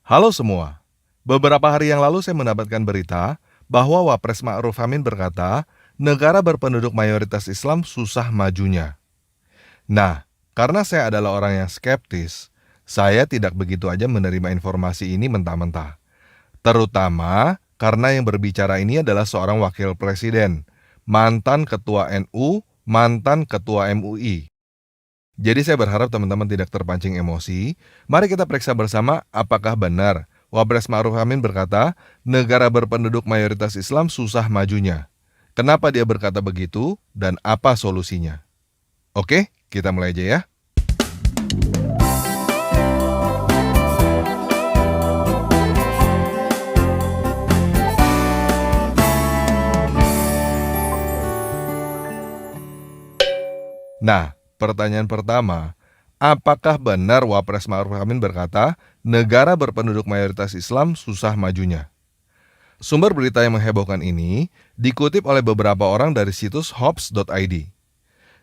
Halo semua. Beberapa hari yang lalu saya mendapatkan berita bahwa Wapres Ma'ruf Amin berkata, negara berpenduduk mayoritas Islam susah majunya. Nah, karena saya adalah orang yang skeptis, saya tidak begitu aja menerima informasi ini mentah-mentah. Terutama karena yang berbicara ini adalah seorang wakil presiden, mantan ketua NU, mantan ketua MUI. Jadi saya berharap teman-teman tidak terpancing emosi. Mari kita periksa bersama apakah benar Wapres Ma'ruf Amin berkata, negara berpenduduk mayoritas Islam susah majunya. Kenapa dia berkata begitu dan apa solusinya? Oke, kita mulai aja ya. Nah, pertanyaan pertama, apakah benar Wapres Ma'ruf Amin berkata, negara berpenduduk mayoritas Islam susah majunya? Sumber berita yang menghebohkan ini dikutip oleh beberapa orang dari situs hops.id.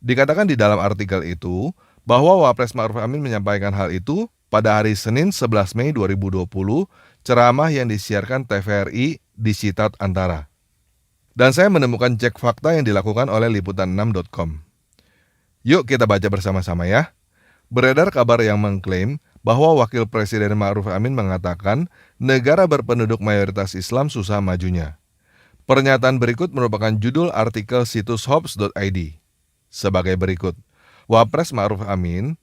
Dikatakan di dalam artikel itu bahwa Wapres Ma'ruf Amin menyampaikan hal itu pada hari Senin 11 Mei 2020, ceramah yang disiarkan TVRI di Citat Antara. Dan saya menemukan cek fakta yang dilakukan oleh liputan6.com. Yuk kita baca bersama-sama ya. Beredar kabar yang mengklaim bahwa Wakil Presiden Ma'ruf Amin mengatakan negara berpenduduk mayoritas Islam susah majunya. Pernyataan berikut merupakan judul artikel situs hops.id. Sebagai berikut, Wapres Ma'ruf Amin,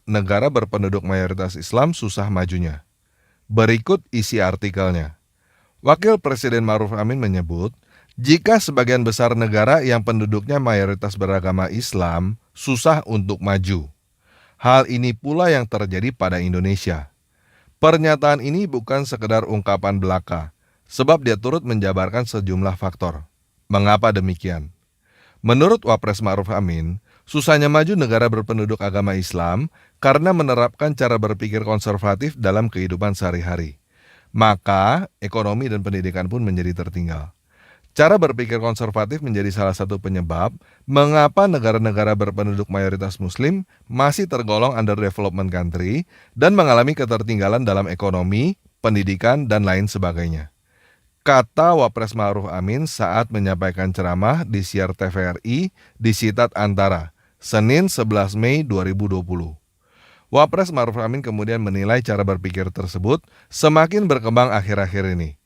negara berpenduduk mayoritas Islam susah majunya. Berikut isi artikelnya. Wakil Presiden Ma'ruf Amin menyebut, jika sebagian besar negara yang penduduknya mayoritas beragama Islam susah untuk maju. Hal ini pula yang terjadi pada Indonesia. Pernyataan ini bukan sekedar ungkapan belaka, sebab dia turut menjabarkan sejumlah faktor. Mengapa demikian? Menurut Wapres Ma'ruf Amin, susahnya maju negara berpenduduk agama Islam karena menerapkan cara berpikir konservatif dalam kehidupan sehari-hari. Maka, ekonomi dan pendidikan pun menjadi tertinggal. Cara berpikir konservatif menjadi salah satu penyebab mengapa negara-negara berpenduduk mayoritas Muslim masih tergolong underdevelopment country dan mengalami ketertinggalan dalam ekonomi, pendidikan, dan lain sebagainya. Kata Wapres Ma'ruf Amin saat menyampaikan ceramah di siar TVRI di Citat Antara, Senin 11 Mei 2020. Wapres Ma'ruf Amin kemudian menilai cara berpikir tersebut semakin berkembang akhir-akhir ini.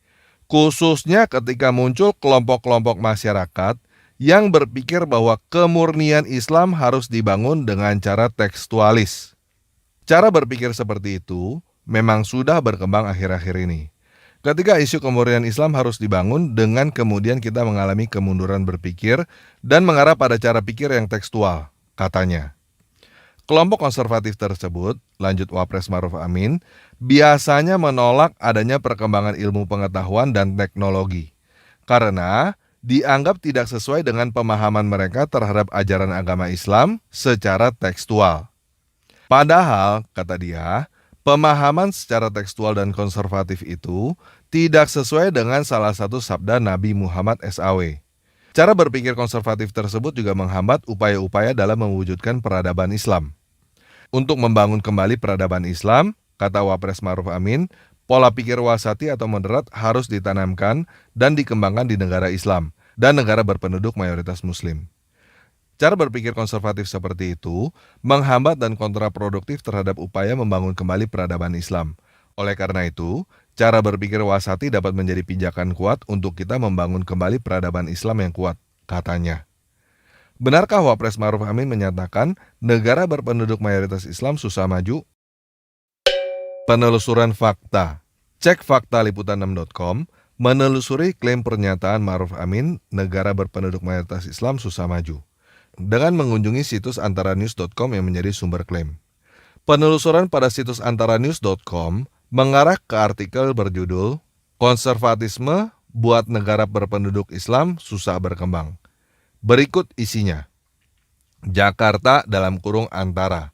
Khususnya ketika muncul kelompok-kelompok masyarakat yang berpikir bahwa kemurnian Islam harus dibangun dengan cara tekstualis. Cara berpikir seperti itu memang sudah berkembang akhir-akhir ini. Ketika isu kemurnian Islam harus dibangun dengan kemudian kita mengalami kemunduran berpikir dan mengarah pada cara pikir yang tekstual, katanya. Kelompok konservatif tersebut, lanjut Wapres Ma'ruf Amin, biasanya menolak adanya perkembangan ilmu pengetahuan dan teknologi karena dianggap tidak sesuai dengan pemahaman mereka terhadap ajaran agama Islam secara tekstual. Padahal, kata dia, pemahaman secara tekstual dan konservatif itu tidak sesuai dengan salah satu sabda Nabi Muhammad SAW. Cara berpikir konservatif tersebut juga menghambat upaya-upaya dalam mewujudkan peradaban Islam. Untuk membangun kembali peradaban Islam, kata Wapres Ma'ruf Amin, pola pikir wasati atau moderat harus ditanamkan dan dikembangkan di negara Islam dan negara berpenduduk mayoritas Muslim. Cara berpikir konservatif seperti itu menghambat dan kontraproduktif terhadap upaya membangun kembali peradaban Islam. Oleh karena itu, cara berpikir wasati dapat menjadi pijakan kuat untuk kita membangun kembali peradaban Islam yang kuat, katanya. Benarkah Wapres Ma'ruf Amin menyatakan negara berpenduduk mayoritas Islam susah maju? Penelusuran fakta. Cek fakta liputan6.com menelusuri klaim pernyataan Ma'ruf Amin negara berpenduduk mayoritas Islam susah maju dengan mengunjungi situs antaranews.com yang menjadi sumber klaim. Penelusuran pada situs antaranews.com mengarah ke artikel berjudul Konservatisme buat negara berpenduduk Islam susah berkembang. Berikut isinya. Jakarta dalam kurung Antara.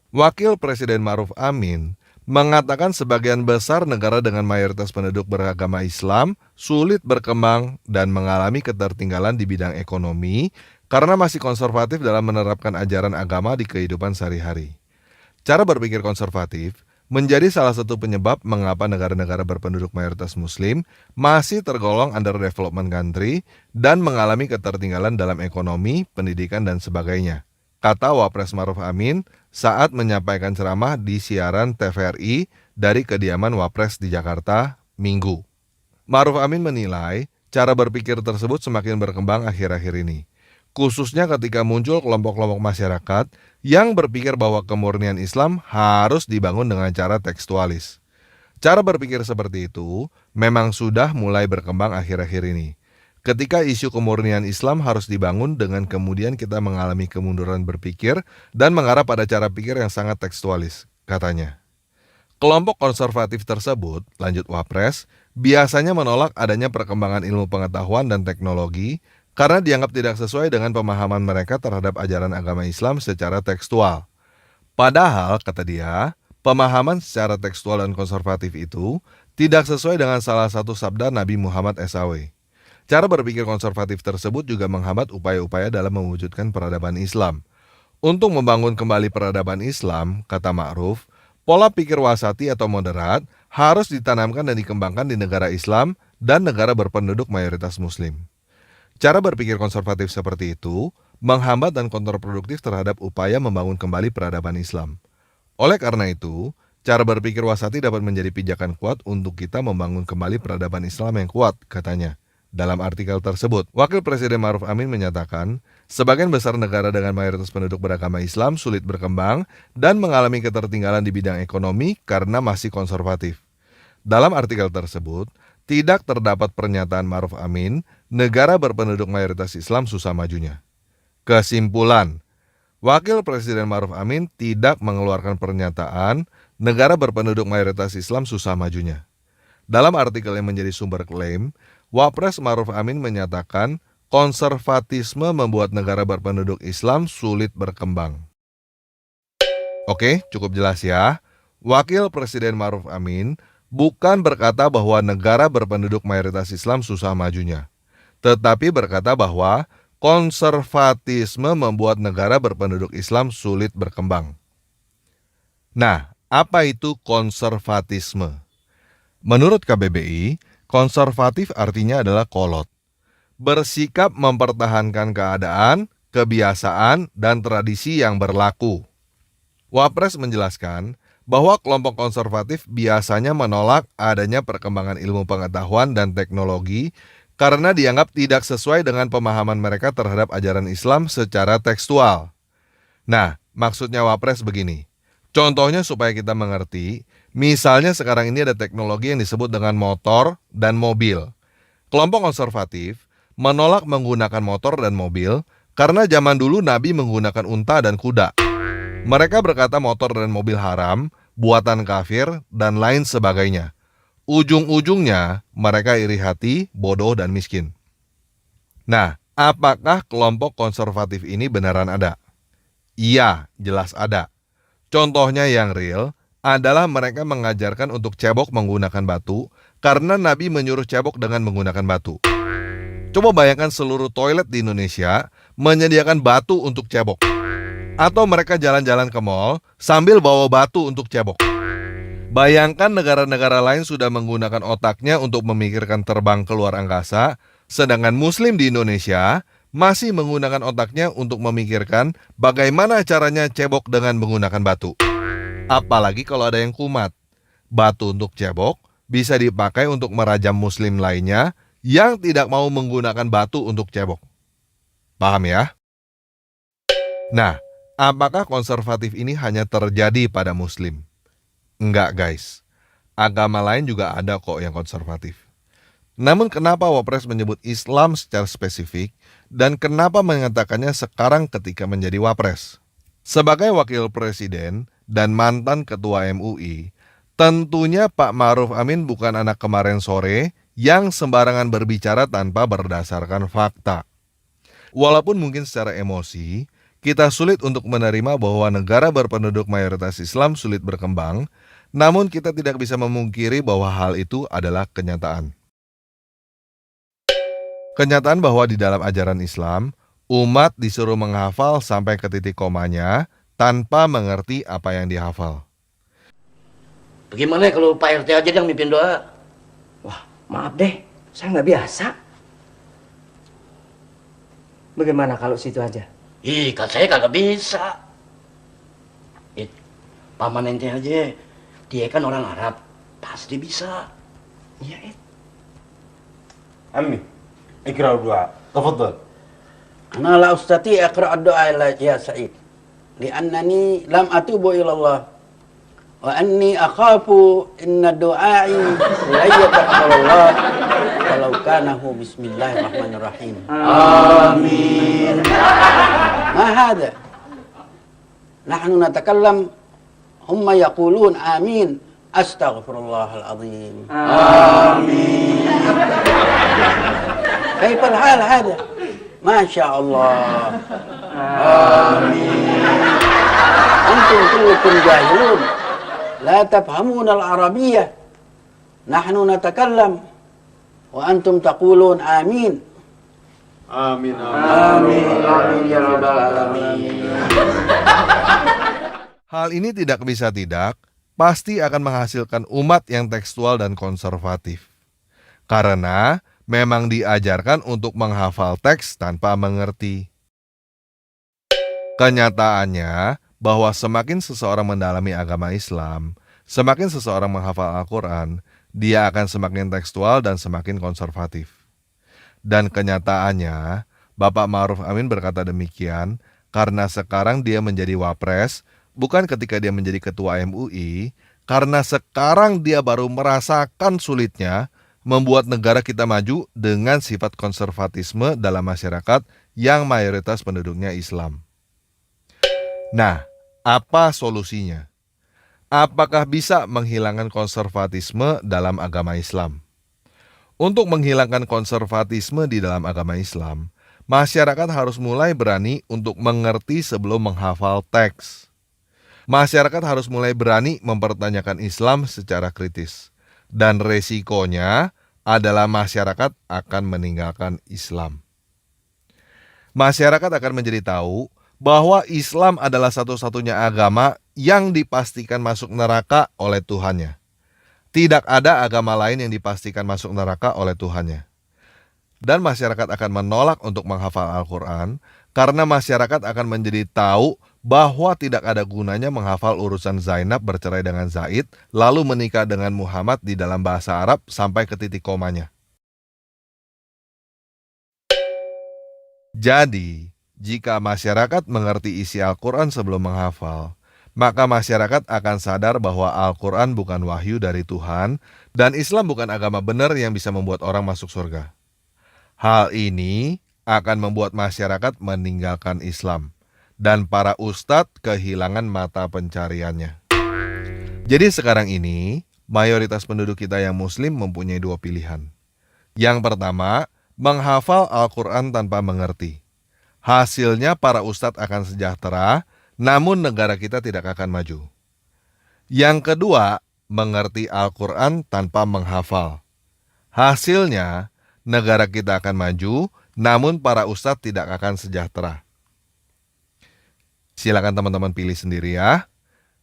Wakil Presiden Ma'ruf Amin mengatakan sebagian besar negara dengan mayoritas penduduk beragama Islam sulit berkembang dan mengalami ketertinggalan di bidang ekonomi karena masih konservatif dalam menerapkan ajaran agama di kehidupan sehari-hari. Cara berpikir konservatif menjadi salah satu penyebab mengapa negara-negara berpenduduk mayoritas Muslim masih tergolong under development country dan mengalami ketertinggalan dalam ekonomi, pendidikan, dan sebagainya, kata Wapres Maruf Amin saat menyampaikan ceramah di siaran TVRI dari kediaman Wapres di Jakarta, Minggu. Maruf Amin menilai cara berpikir tersebut semakin berkembang akhir-akhir ini, khususnya ketika muncul kelompok-kelompok masyarakat yang berpikir bahwa kemurnian Islam harus dibangun dengan cara tekstualis. Cara berpikir seperti itu memang sudah mulai berkembang akhir-akhir ini. Ketika isu kemurnian Islam harus dibangun dengan kemudian kita mengalami kemunduran berpikir dan mengarah pada cara pikir yang sangat tekstualis, katanya. Kelompok konservatif tersebut, lanjut Wapres, biasanya menolak adanya perkembangan ilmu pengetahuan dan teknologi karena dianggap tidak sesuai dengan pemahaman mereka terhadap ajaran agama Islam secara tekstual. Padahal, kata dia, pemahaman secara tekstual dan konservatif itu tidak sesuai dengan salah satu sabda Nabi Muhammad SAW. Cara berpikir konservatif tersebut juga menghambat upaya-upaya dalam mewujudkan peradaban Islam. Untuk membangun kembali peradaban Islam, kata Ma'ruf, pola pikir wasati atau moderat harus ditanamkan dan dikembangkan di negara Islam dan negara berpenduduk mayoritas Muslim. Cara berpikir konservatif seperti itu menghambat dan kontraproduktif terhadap upaya membangun kembali peradaban Islam. Oleh karena itu, cara berpikir wasati dapat menjadi pijakan kuat untuk kita membangun kembali peradaban Islam yang kuat, katanya. Dalam artikel tersebut, Wakil Presiden Maruf Amin menyatakan, sebagian besar negara dengan mayoritas penduduk beragama Islam sulit berkembang dan mengalami ketertinggalan di bidang ekonomi karena masih konservatif. Dalam artikel tersebut, tidak terdapat pernyataan Maruf Amin, negara berpenduduk mayoritas Islam susah majunya. Kesimpulan, Wakil Presiden Maruf Amin tidak mengeluarkan pernyataan negara berpenduduk mayoritas Islam susah majunya. Dalam artikel yang menjadi sumber klaim, Wapres Maruf Amin menyatakan konservatisme membuat negara berpenduduk Islam sulit berkembang. Oke, cukup jelas ya. Wakil Presiden Maruf Amin bukan berkata bahwa negara berpenduduk mayoritas Islam susah majunya, tetapi berkata bahwa konservatisme membuat negara berpenduduk Islam sulit berkembang. Nah, apa itu konservatisme? Menurut KBBI, konservatif artinya adalah kolot, bersikap mempertahankan keadaan, kebiasaan, dan tradisi yang berlaku. Wapres menjelaskan bahwa kelompok konservatif biasanya menolak adanya perkembangan ilmu pengetahuan dan teknologi karena dianggap tidak sesuai dengan pemahaman mereka terhadap ajaran Islam secara tekstual. Nah, maksudnya Wapres begini. Contohnya supaya kita mengerti, misalnya sekarang ini ada teknologi yang disebut dengan motor dan mobil. Kelompok konservatif menolak menggunakan motor dan mobil karena zaman dulu Nabi menggunakan unta dan kuda. Mereka berkata motor dan mobil haram, buatan kafir, dan lain sebagainya. Ujung-ujungnya mereka iri hati, bodoh, dan miskin. Nah, apakah kelompok konservatif ini beneran ada? Iya, jelas ada. Contohnya yang real adalah mereka mengajarkan untuk cebok menggunakan batu karena Nabi menyuruh cebok dengan menggunakan batu. Coba bayangkan seluruh toilet di Indonesia menyediakan batu untuk cebok. Atau mereka jalan-jalan ke mall sambil bawa batu untuk cebok. Bayangkan negara-negara lain sudah menggunakan otaknya untuk memikirkan terbang ke luar angkasa, sedangkan Muslim di Indonesia masih menggunakan otaknya untuk memikirkan bagaimana caranya cebok dengan menggunakan batu. Apalagi kalau ada yang kumat. Batu untuk cebok bisa dipakai untuk merajam Muslim lainnya yang tidak mau menggunakan batu untuk cebok. Paham ya? Nah, apakah konservatif ini hanya terjadi pada Muslim? Enggak guys, agama lain juga ada kok yang konservatif. Namun kenapa Wapres menyebut Islam secara spesifik dan kenapa mengatakannya sekarang ketika menjadi Wapres? Sebagai Wakil Presiden dan mantan Ketua MUI, tentunya Pak Maruf Amin bukan anak kemarin sore yang sembarangan berbicara tanpa berdasarkan fakta. Walaupun mungkin secara emosi, kita sulit untuk menerima bahwa negara berpenduduk mayoritas Islam sulit berkembang, namun kita tidak bisa memungkiri bahwa hal itu adalah kenyataan. Kenyataan bahwa di dalam ajaran Islam, umat disuruh menghafal sampai ke titik komanya tanpa mengerti apa yang dihafal. Bagaimana kalau Pak RT aja yang mimpin doa? Wah, maaf deh, saya nggak biasa. Bagaimana kalau situ aja? Ih, kan saya kagak bisa. Paman ente aja, dia kan orang Arab, pasti bisa. Iya, عمي اقرأ الدعاء تفضل. أنا لا أستطيع أقرأ الدعاء يا سعيد لأنني لم أتوب إلى الله وأني أخاف إن دعائي لن يتقبل الله ولو كان هو بسم الله الرحمن الرحيم. آمين. ما هذا؟ نحن نتكلم هم يقولون آمين. أستغفر الله العظيم. آمين. كيف الحال هذا؟ ما شاء الله. آمين. أنتم كلكم جاهلون لا تفهمون العربية. نحن نتكلم وأنتم تقولون آمين. آمين آمين آمين يا رب العالمين. Hal ini tidak bisa tidak, pasti akan menghasilkan umat yang tekstual dan konservatif. Karena memang diajarkan untuk menghafal teks tanpa mengerti. Kenyataannya, bahwa semakin seseorang mendalami agama Islam, semakin seseorang menghafal Al-Quran, dia akan semakin tekstual dan semakin konservatif. Dan kenyataannya, Bapak Ma'ruf Amin berkata demikian karena sekarang dia menjadi wapres, bukan ketika dia menjadi ketua MUI, karena sekarang dia baru merasakan sulitnya membuat negara kita maju dengan sifat konservatisme dalam masyarakat yang mayoritas penduduknya Islam. Nah, apa solusinya? Apakah bisa menghilangkan konservatisme dalam agama Islam? Untuk menghilangkan konservatisme di dalam agama Islam, masyarakat harus mulai berani untuk mengerti sebelum menghafal teks. Masyarakat harus mulai berani mempertanyakan Islam secara kritis. Dan resikonya adalah masyarakat akan meninggalkan Islam. Masyarakat akan menjadi tahu bahwa Islam adalah satu-satunya agama yang dipastikan masuk neraka oleh Tuhannya. Tidak ada agama lain yang dipastikan masuk neraka oleh Tuhannya. Dan masyarakat akan menolak untuk menghafal Al-Quran karena masyarakat akan menjadi tahu bahwa tidak ada gunanya menghafal urusan Zainab bercerai dengan Zaid lalu menikah dengan Muhammad di dalam bahasa Arab sampai ke titik komanya. Jadi, jika masyarakat mengerti isi Al-Quran sebelum menghafal, maka masyarakat akan sadar bahwa Al-Quran bukan wahyu dari Tuhan dan Islam bukan agama benar yang bisa membuat orang masuk surga. Hal ini akan membuat masyarakat meninggalkan Islam dan para ustadz kehilangan mata pencariannya. Jadi sekarang ini, mayoritas penduduk kita yang muslim mempunyai dua pilihan. Yang pertama, menghafal Al-Quran tanpa mengerti. Hasilnya para ustadz akan sejahtera, namun negara kita tidak akan maju. Yang kedua, mengerti Al-Quran tanpa menghafal. Hasilnya, negara kita akan maju, namun para ustadz tidak akan sejahtera. Silakan teman-teman pilih sendiri ya.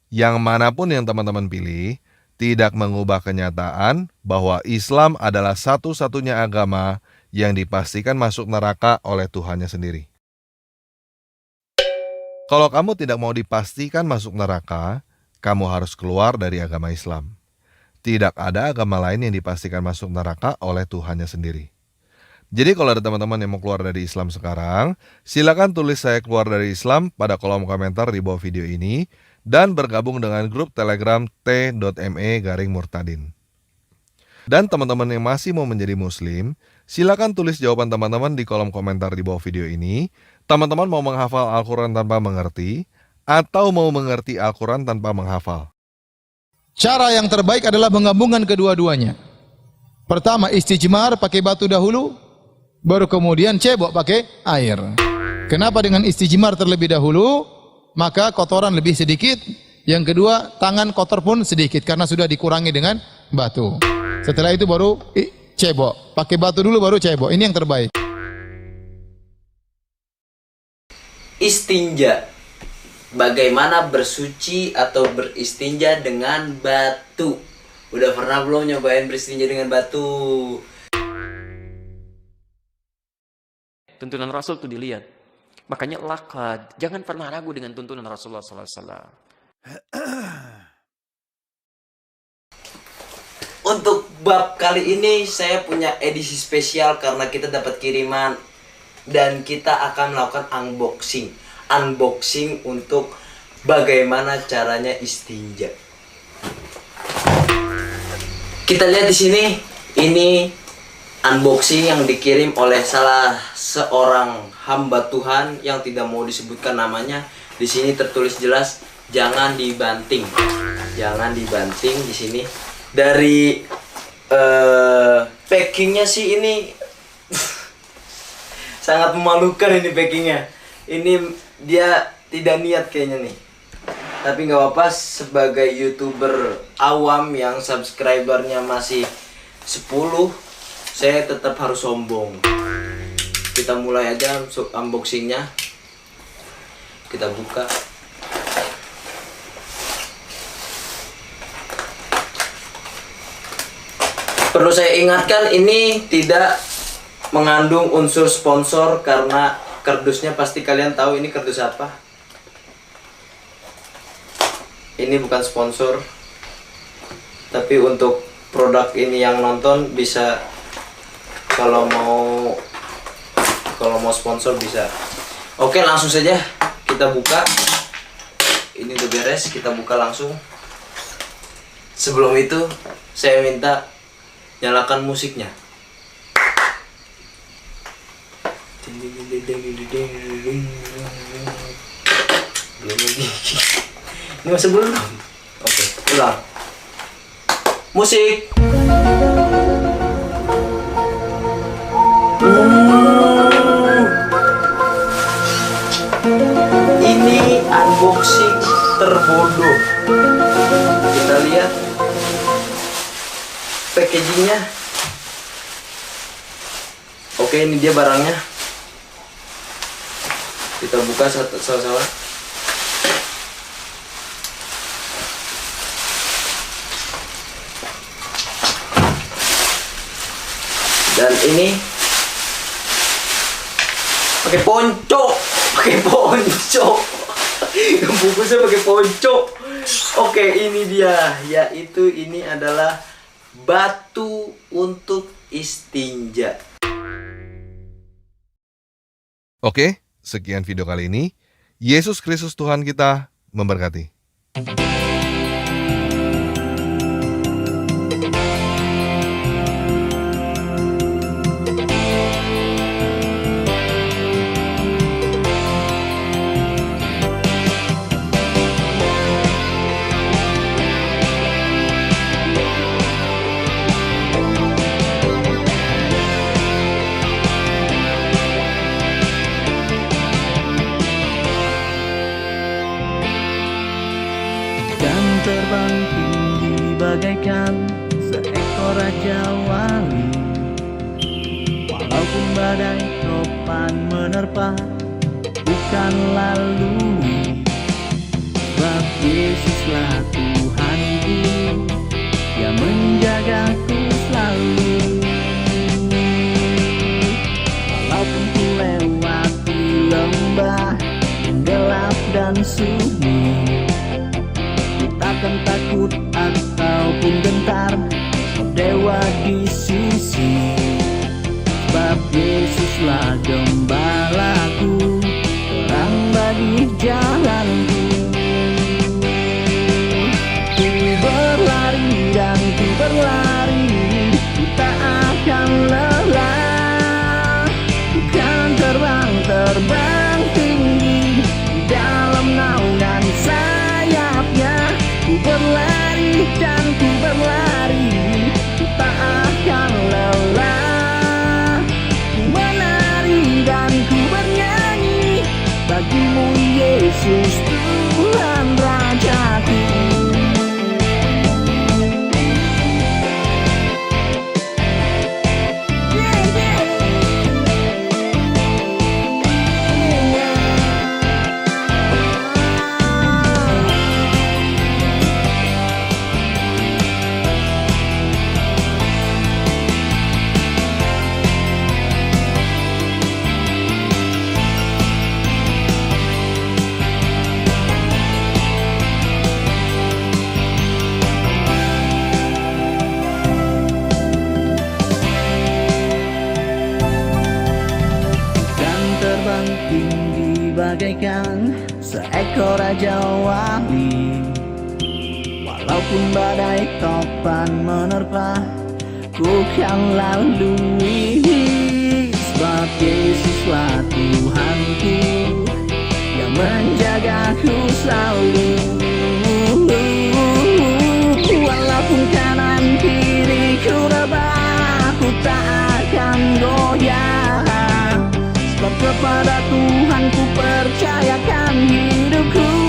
Yang manapun yang teman-teman pilih, tidak mengubah kenyataan bahwa Islam adalah satu-satunya agama yang dipastikan masuk neraka oleh Tuhannya sendiri. Kalau kamu tidak mau dipastikan masuk neraka, kamu harus keluar dari agama Islam. Tidak ada agama lain yang dipastikan masuk neraka oleh Tuhannya sendiri. Jadi kalau ada teman-teman yang mau keluar dari Islam sekarang, silakan tulis saya keluar dari Islam pada kolom komentar di bawah video ini dan bergabung dengan grup Telegram t.me/murtadin. Dan teman-teman yang masih mau menjadi muslim, silakan tulis jawaban teman-teman di kolom komentar di bawah video ini. Teman-teman mau menghafal Al-Quran tanpa mengerti, atau mau mengerti Al-Quran tanpa menghafal? Cara yang terbaik adalah menggabungkan kedua-duanya. Pertama istijmar pakai batu dahulu, baru kemudian cebok pakai air. Kenapa dengan istijmar terlebih dahulu? Maka kotoran lebih sedikit. Yang kedua, tangan kotor pun sedikit karena sudah dikurangi dengan batu. Setelah itu baru cebok. Pakai batu dulu baru cebok. Ini yang terbaik. Istinja. bagaimana bersuci atau beristinja dengan batu. Udah pernah belum nyobain beristinja dengan batu? Tuntunan Rasul itu dilihat. Makanya lakad, jangan pernah ragu dengan tuntunan Rasulullah SAW. Untuk bab kali ini saya punya edisi spesial karena kita dapat kiriman dan kita akan melakukan unboxing untuk bagaimana caranya istinja. Kita lihat di sini, ini unboxing yang dikirim oleh salah seorang hamba Tuhan yang tidak mau disebutkan namanya. Di sini tertulis jelas, jangan dibanting. Jangan dibanting di sini. Dari packingnya sih ini sangat memalukan ini packingnya. Ini dia tidak niat kayaknya nih. Tapi nggak apa-apa, sebagai YouTuber awam yang subscribernya masih 10, saya tetap harus sombong. Kita mulai aja unboxingnya. Kita buka. Perlu saya ingatkan, ini tidak mengandung unsur sponsor karena kardusnya pasti kalian tahu ini kardus apa. Ini bukan sponsor. Tapi untuk produk ini yang nonton bisa, kalau mau sponsor bisa. Oke, langsung saja kita buka. Ini udah beres, kita buka langsung. Sebelum itu saya minta nyalakan musiknya. Belum lagi. Ini masih belum. Oke, ulang. Musik. Ini unboxing terbodoh. Kita lihat packagingnya. Oke, ini dia barangnya. Kita buka sama-sama. Dan ini pakai ponco. Bungkusnya pakai ponco. Oke, ini dia, yaitu ini adalah batu untuk istinja. Oke, sekian video kali ini. Yesus Kristus Tuhan kita memberkati. Terbang tinggi bagaikan seekor raja wali. Walaupun badai topan menerpa, bukan lalu. Sebab Yesuslah Tuhanku, Dia menjagaku selalu. Walaupun ku lewati lembah yang gelap dan sunyi, takkan takut ataupun gentar, Dewa di sisi. Sebab Yesuslah gembalaku, terang bagi jalanku. Ku berlari dan ku berlari, ku tak akan lelah. Ku kan terbang tinggi di dalam naungan sayapnya. Ku berlari dan ku berlari, ku tak akan lelah. Ku menari dan ku bernyanyi, bagimu Yesus Tuhan Rajaku. bagaikan seekor raja wali. Walaupun badai topan menerpa, ku kan lalui. Sebab Yesuslah Tuhanku yang menjagaku selalu. Walaupun kanan kiriku rebah, ku tak akan goyah. Sebab kepada Tuhan ku percayakan hidupku.